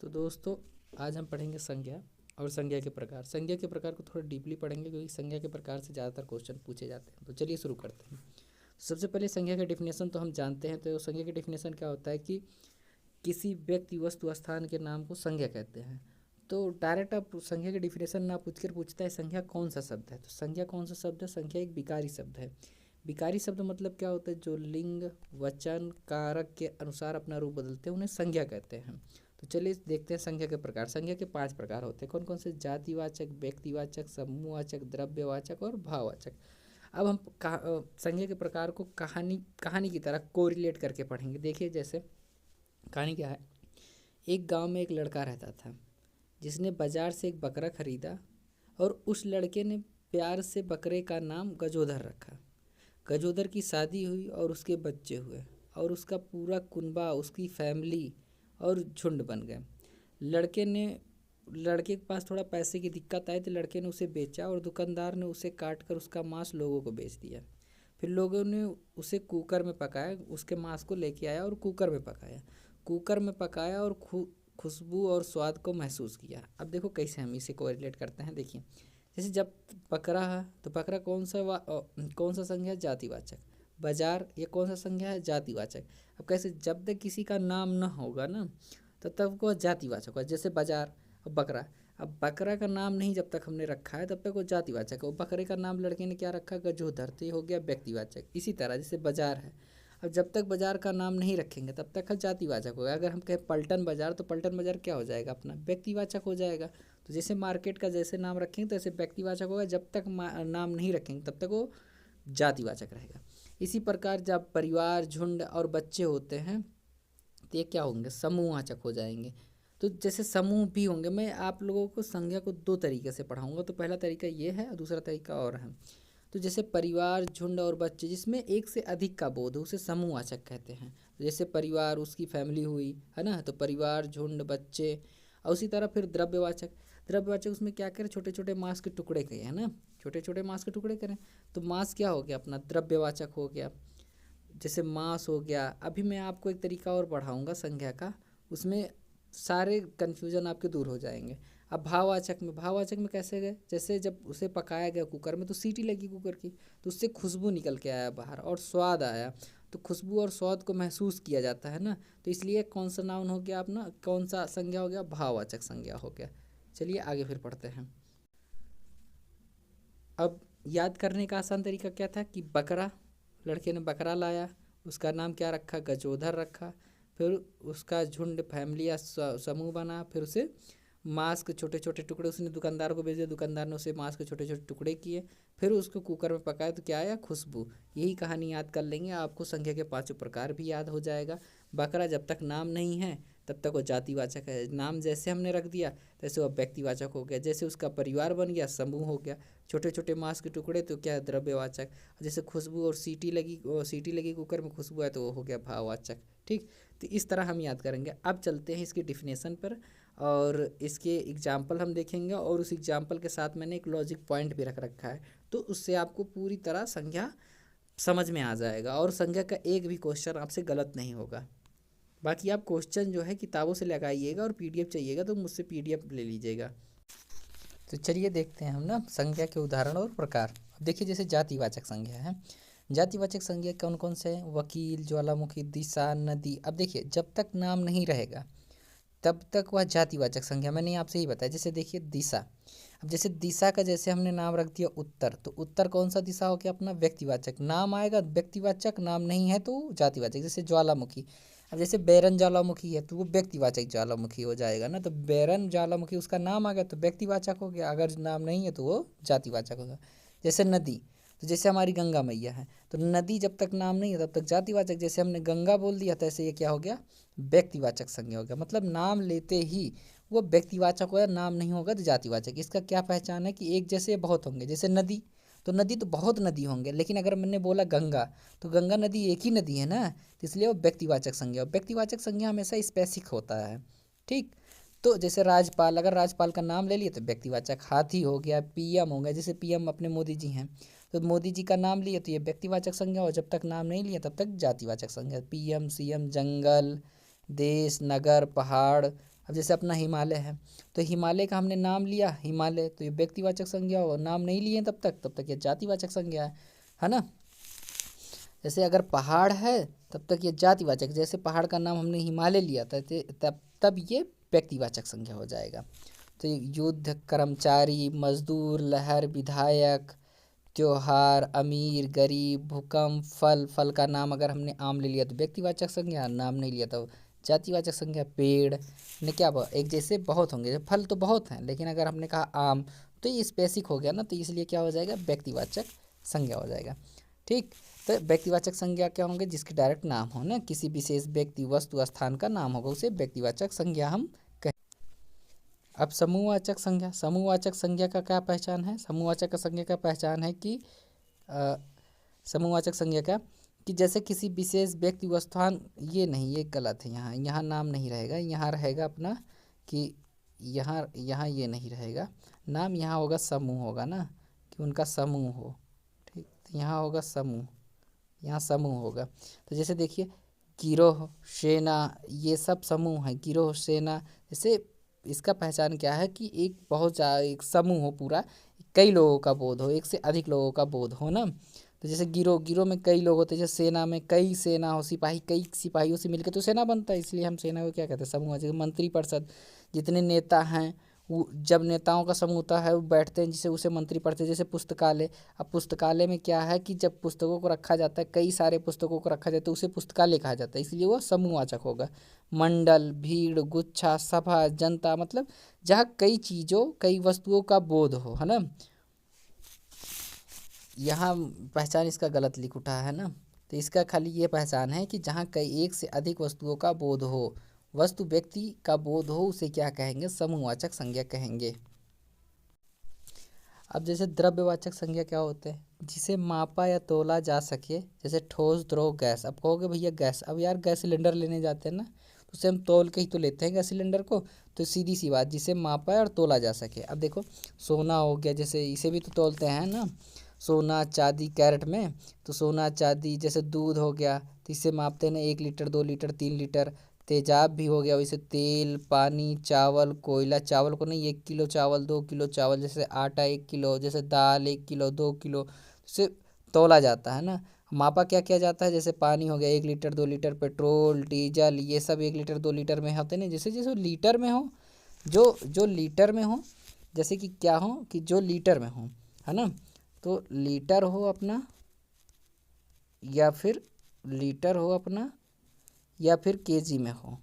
तो दोस्तों, आज हम पढ़ेंगे संज्ञा और संज्ञा के प्रकार। संज्ञा के प्रकार को थोड़ा डीपली पढ़ेंगे क्योंकि संज्ञा के प्रकार से ज़्यादातर क्वेश्चन पूछे जाते हैं। तो चलिए शुरू करते हैं। सबसे पहले संज्ञा का डेफिनेशन तो हम जानते हैं। तो संज्ञा का डेफिनेशन क्या होता है कि किसी व्यक्ति, वस्तु, स्थान के नाम को संज्ञा कहते हैं। तो डायरेक्ट आप संज्ञा के डेफिनेशन ना पूछकर पूछता है संज्ञा कौन सा शब्द है। तो संज्ञा कौन सा शब्द है? संज्ञा एक विकारी शब्द है। विकारी शब्द मतलब क्या होता है? जो लिंग, वचन, कारक के अनुसार अपना रूप बदलते हैं उन्हें संज्ञा कहते हैं। तो चलिए देखते हैं संज्ञा के प्रकार। संज्ञा के 5 प्रकार होते हैं। कौन कौन से? जातिवाचक, व्यक्तिवाचक, समूहवाचक, द्रव्यवाचक और भाववाचक। अब हम संज्ञा के प्रकार को कहानी कहानी की तरह कोरिलेट करके पढ़ेंगे। देखिए, जैसे कहानी क्या है। एक गांव में एक लड़का रहता था जिसने बाजार से एक बकरा खरीदा और उस लड़के ने प्यार से बकरे का नाम गजोधर रखा। गजोदर की शादी हुई और उसके बच्चे हुए और उसका पूरा कुनबा, उसकी फैमिली और झुंड बन गए। लड़के के पास थोड़ा पैसे की दिक्कत आई तो लड़के ने उसे बेचा और दुकानदार ने उसे काट कर उसका मांस लोगों को बेच दिया। फिर लोगों ने उसे कुकर में पकाया, उसके मांस को लेके आया और कुकर में पकाया और खुशबू और स्वाद को महसूस किया। अब देखो कैसे हम इसे कोरिलेट करते हैं। देखिए, जैसे जब बकरा है तो बकरा कौन सा संज्ञा है? जातिवाचक। बाजार, ये कौन सा संज्ञा है? जातिवाचक। अब कैसे? जब तक किसी का नाम न होगा ना तो तब वो जातिवाचक होगा। जैसे बाजार और बकरा। अब बकरा का नाम नहीं जब तक हमने रखा है तब तक वो जातिवाचक है। और बकरे का नाम लड़के ने क्या रखा? गजोधर, तो ये हो गया व्यक्तिवाचक। इसी तरह जैसे बाजार है, अब जब तक बाजार का नाम नहीं रखेंगे तब तक जातिवाचक होगा। अगर हम कहें पलटन बाजार तो पलटन बाजार क्या हो जाएगा? अपना व्यक्तिवाचक हो जाएगा। तो जैसे मार्केट का जैसे नाम रखेंगे तो ऐसे व्यक्तिवाचक होगा, जब तक नाम नहीं रखेंगे तब तक वो जातिवाचक रहेगा। इसी प्रकार जब परिवार, झुंड और बच्चे होते हैं तो ये क्या होंगे? समूहवाचक हो जाएंगे। तो जैसे समूह भी होंगे। मैं आप लोगों को संज्ञा को 2 तरीके से पढ़ाऊंगा। तो पहला तरीका ये है और दूसरा तरीका और है। तो जैसे परिवार, झुंड और बच्चे जिसमें एक से अधिक का बोध हो उसे समूहवाचक कहते हैं। तो जैसे परिवार, उसकी फैमिली हुई है ना, तो परिवार, झुंड, बच्चे। और उसी तरह फिर द्रव्यवाचक उसमें क्या करें? छोटे छोटे मांस के टुकड़े करें, है ना, छोटे छोटे मांस के टुकड़े करें तो मांस क्या हो गया? अपना द्रव्यवाचक हो गया। जैसे मांस हो गया। अभी मैं आपको एक तरीका और पढ़ाऊंगा संज्ञा का, उसमें सारे कन्फ्यूजन आपके दूर हो जाएंगे। अब भाववाचक में कैसे गए? जैसे जब उसे पकाया गया कुकर में तो सीटी लगी कुकर की, तो उससे खुशबू निकल के आया बाहर और स्वाद आया। तो खुशबू और स्वाद को महसूस किया जाता है ना, तो इसलिए कौन सा नाउन हो गया अपना? कौन सा संज्ञा हो गया? भाववाचक संज्ञा हो गया। चलिए आगे फिर पढ़ते हैं। अब याद करने का आसान तरीका क्या था कि बकरा, लड़के ने बकरा लाया, उसका नाम क्या रखा? गजोधर रखा। फिर उसका झुंड, फैमिली या समूह बना। फिर उसे मांस के छोटे छोटे टुकड़े उसने दुकानदार को भेज दिया, दुकानदार ने उसे मांस के छोटे छोटे टुकड़े किए। फिर उसको कुकर में पकाया तो क्या आया? खुशबू। यही कहानी याद कर लेंगे, आपको संख्या के 5 प्रकार भी याद हो जाएगा। बकरा जब तक नाम नहीं है तब तक वो जातिवाचक है। नाम जैसे हमने रख दिया तैसे वो व्यक्तिवाचक हो गया। जैसे उसका परिवार बन गया, समूह हो गया। छोटे छोटे मांस के टुकड़े तो क्या है? द्रव्यवाचक। जैसे खुशबू और सीटी लगी कुकर में, खुशबू है तो वो हो गया भाववाचक। ठीक, तो इस तरह हम याद करेंगे। अब चलते हैं इसके डिफिनेशन पर और इसके एग्जाम्पल हम देखेंगे और उस एग्जाम्पल के साथ मैंने एक लॉजिक पॉइंट भी रख रखा है, तो उससे आपको पूरी तरह संज्ञा समझ में आ जाएगा और संज्ञा का एक भी क्वेश्चन आपसे गलत नहीं होगा। बाकी आप क्वेश्चन जो है किताबों से लगाइएगा और पीडीएफ चाहिएगा तो मुझसे पीडीएफ ले लीजिएगा। तो चलिए देखते हैं हम ना संज्ञा के उदाहरण और प्रकार। अब देखिए, जैसे जातिवाचक संज्ञा है। जातिवाचक संज्ञा कौन कौन से हैं? वकील, ज्वालामुखी, दिशा, नदी। अब देखिए, जब तक नाम नहीं रहेगा तब तक वह जातिवाचक संज्ञा, मैंने आपसे ही बताया। जैसे देखिए दिशा, अब जैसे दिशा का जैसे हमने नाम रख दिया उत्तर, तो उत्तर कौन सा दिशा हो गया? अपना व्यक्तिवाचक। नाम आएगा व्यक्तिवाचक, नाम नहीं है तो जातिवाचक। जैसे ज्वालामुखी, अब जैसे बैरन ज्वालामुखी है तो वो व्यक्तिवाचक ज्वालामुखी हो जाएगा ना, तो बैरन ज्वालामुखी उसका नाम आ गया तो व्यक्तिवाचक हो गया, अगर नाम नहीं है तो वो जातिवाचक होगा। जैसे नदी, तो जैसे हमारी गंगा मैया है तो नदी जब तक नाम नहीं है तब तक जातिवाचक। जैसे हमने गंगा बोल दिया तो ऐसे ये क्या हो गया? व्यक्तिवाचक संज्ञा हो गया। मतलब नाम लेते ही वो व्यक्तिवाचक होगा, नाम नहीं होगा तो जातिवाचक। इसका क्या पहचान है कि एक जैसे बहुत होंगे। जैसे नदी, तो नदी तो बहुत नदी होंगे, लेकिन अगर मैंने बोला गंगा तो गंगा नदी एक ही नदी है ना, तो इसलिए वो व्यक्तिवाचक संज्ञा। व्यक्तिवाचक संज्ञा हमेशा स्पेसिफिक होता है। ठीक, तो जैसे राजपाल, अगर राजपाल का नाम ले लिया तो व्यक्तिवाचक। हाथी हो गया, पीएम हो गया, जैसे पीएम अपने मोदी जी हैं तो मोदी जी का नाम लिया तो ये व्यक्तिवाचक संज्ञा हो, जब तक नाम नहीं लिया तब तक जातिवाचक संज्ञा। पीएम, सीएम, जंगल, देश, नगर, पहाड़ अब जैसे अपना हिमालय है, तो हिमालय का हमने नाम लिया हिमालय, तो ये व्यक्तिवाचक संज्ञा होगा। नाम नहीं लिए तब तक ये जातिवाचक संज्ञा है ना। जैसे अगर पहाड़ है तब तक ये जातिवाचक, जैसे पहाड़ का नाम हमने हिमालय लिया था तब ये व्यक्तिवाचक संज्ञा हो जाएगा। तो युद्ध, कर्मचारी, मजदूर, लहर, विधायक, त्योहार, अमीर, गरीब, भूकंप, फल का नाम अगर हमने आम ले लिया तो व्यक्तिवाचक संज्ञा, नाम नहीं लिया तो जातिवाचक संज्ञा। पेड़ ने क्या एक जैसे बहुत होंगे, फल तो बहुत हैं, लेकिन अगर हमने कहा आम तो ये स्पेसिफिक हो गया ना, तो इसलिए क्या हो जाएगा, व्यक्तिवाचक संज्ञा हो जाएगा। ठीक, तो व्यक्तिवाचक संज्ञा क्या होंगे, जिसके डायरेक्ट नाम हो ना, किसी विशेष व्यक्ति, वस्तु, स्थान का नाम होगा उसे व्यक्तिवाचक संज्ञा हम कहें। अब समूहवाचक संज्ञा, समूहवाचक संज्ञा का क्या पहचान है, समूहवाचक संज्ञा का पहचान है कि समूहवाचक संज्ञा का कि जैसे किसी विशेष व्यक्ति व स्थान, ये नहीं, ये गलत है, यहाँ नाम नहीं रहेगा, यहाँ रहेगा अपना कि यहाँ ये नहीं रहेगा नाम, यहाँ होगा समूह होगा ना, कि उनका समूह हो। ठीक, तो यहाँ होगा समूह, यहाँ समूह होगा। तो जैसे देखिए गिरोह, सेना, ये सब समूह है। गिरोह, सेना, जैसे इसका पहचान क्या है कि एक बहुत एक समूह हो पूरा, कई लोगों का बोध हो, एक से अधिक लोगों का बोध हो ना। तो जैसे गिरोह में कई लोग होते हैं, जैसे सेना में कई सेना हो, सिपाही कई सिपाहियों से मिलकर तो सेना बनता है, इसलिए हम सेना को क्या कहते हैं, समूह। जैसे मंत्रिपरिषद, जितने नेता हैं वो, जब नेताओं का समूह होता है वो बैठते हैं, जिसे उसे मंत्री पढ़ते हैं। जैसे पुस्तकालय, अब पुस्तकालय में क्या है कि जब पुस्तकों को रखा जाता है, कई सारे पुस्तकों को रखा जाता है, उसे पुस्तकालय कहा जाता है, इसलिए वो समूहवाचक होगा। मंडल, भीड़, गुच्छा, सभा, जनता, मतलब जहाँ कई चीज़ों कई वस्तुओं का बोध हो, है ना। यहाँ पहचान इसका गलत लिख उठा है ना, तो इसका खाली ये पहचान है कि जहाँ कई एक से अधिक वस्तुओं का बोध हो, वस्तु व्यक्ति का बोध हो, उसे क्या कहेंगे, समूहवाचक संज्ञा कहेंगे। अब जैसे द्रव्यवाचक संज्ञा क्या होते हैं, जिसे मापा या तोला जा सके, जैसे ठोस, द्रव, गैस। अब कहोगे भैया गैस, अब यार गैस सिलेंडर लेने जाते हैं ना, तो उसे हम तोल के ही तो लेते हैं गैस सिलेंडर को, तो सीधी सी बात, जिसे मापा और तोला जा सके। अब देखो सोना हो गया, जैसे इसे भी तो तोलते हैं ना, सोना चांदी कैरेट में, तो सोना चांदी, जैसे दूध हो गया तो इसे मापते हैं ना, 1 लीटर, 2 लीटर, 3 लीटर। तेजाब भी हो गया, वैसे तेल, पानी, चावल, कोयला, चावल को नहीं, 1 किलो चावल, 2 किलो चावल, जैसे आटा 1 किलो, जैसे दाल 1 किलो, 2 किलो, से तोला जाता है ना। मापा क्या किया जाता है, जैसे पानी हो गया 1 लीटर, 2 लीटर, पेट्रोल, डीजल, ये सब 1 लीटर, 2 लीटर में होते हैं, जैसे जैसे लीटर में हो, जो लीटर में हो, जैसे कि क्या हो कि जो लीटर में हो, है ना, तो लीटर हो अपना, या फिर लीटर हो अपना, या फिर केजी में हो।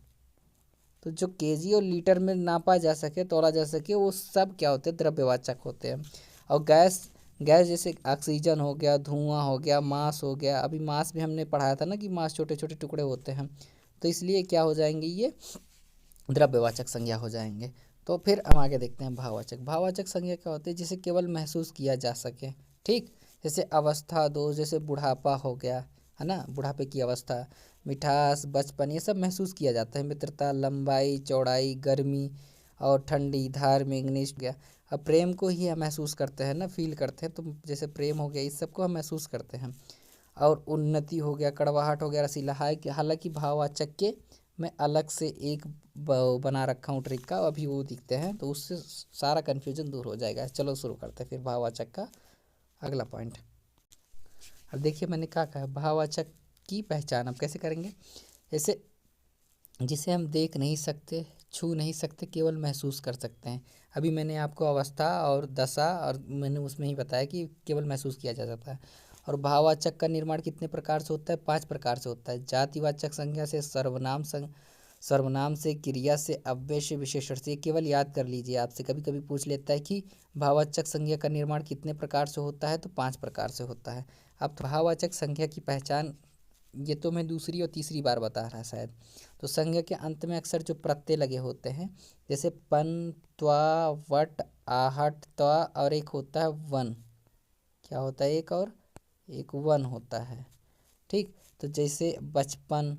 तो जो केजी और लीटर में नापा जा सके, तोला जा सके, वो सब क्या होते हैं, द्रव्यवाचक होते हैं। और गैस, जैसे ऑक्सीजन हो गया, धुआं हो गया, मांस हो गया, अभी मांस भी हमने पढ़ाया था ना कि मांस छोटे छोटे टुकड़े होते हैं, तो इसलिए क्या हो जाएंगे, ये द्रव्यवाचक संज्ञा हो जाएंगे। तो फिर हम आगे देखते हैं भाववाचक। भाववाचक संज्ञा क्या होती है, जिसे केवल महसूस किया जा सके। ठीक, जैसे अवस्था दो, जैसे बुढ़ापा हो गया, है ना, बुढ़ापे की अवस्था, मिठास, बचपन, ये सब महसूस किया जाता है। मित्रता, लंबाई, चौड़ाई, गर्मी और ठंडी, धार्मिक, निष्ठ गया। अब प्रेम को ही हम महसूस करते हैं ना, फील करते हैं, तो जैसे प्रेम हो गया, इस सब को हम महसूस करते हैं। और उन्नति हो गया, कड़वाहट हो गया, रसीला। हालांकि भाववाचक के मैं अलग से एक बना रखा हूँ ट्रिक का, अभी वो दिखते हैं, तो उससे सारा कन्फ्यूजन दूर हो जाएगा। चलो शुरू करते हैं फिर भाववाचक का अगला पॉइंट। अब देखिए मैंने क्या कहा, भाववाचक की पहचान अब कैसे करेंगे, जैसे जिसे हम देख नहीं सकते, छू नहीं सकते, केवल महसूस कर सकते हैं। अभी मैंने आपको अवस्था और दशा और मैंने उसमें ही बताया कि केवल महसूस किया जा सकता है। और भाववाचक का निर्माण कितने प्रकार से होता है, 5 प्रकार से होता है। जातिवाचक संज्ञा से, सर्वनाम से, क्रिया से, अव्यय से, विशेषण से। केवल याद कर लीजिए, आपसे कभी कभी पूछ लेता है कि भाववाचक संज्ञा का निर्माण कितने प्रकार से होता है, तो 5 प्रकार से होता है। अब भाववाचक संज्ञा की पहचान ये तो मैं दूसरी और तीसरी बार बता रहा शायद। तो संज्ञा के अंत में अक्सर जो प्रत्यय लगे होते हैं, जैसे पन, त्वा, वट, आहट, त्वा, और एक होता है वन। क्या होता है एक वन होता है। ठीक, तो जैसे बचपन,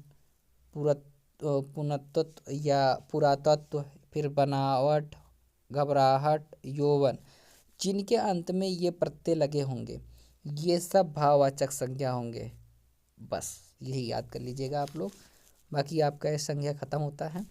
पुनत्व या पुरातत्व, फिर बनावट, घबराहट, यौवन, जिनके अंत में ये प्रत्यय लगे होंगे, ये सब भाववाचक संज्ञा होंगे। बस यही याद कर लीजिएगा आप लोग, बाकी आपका ये संज्ञा खत्म होता है।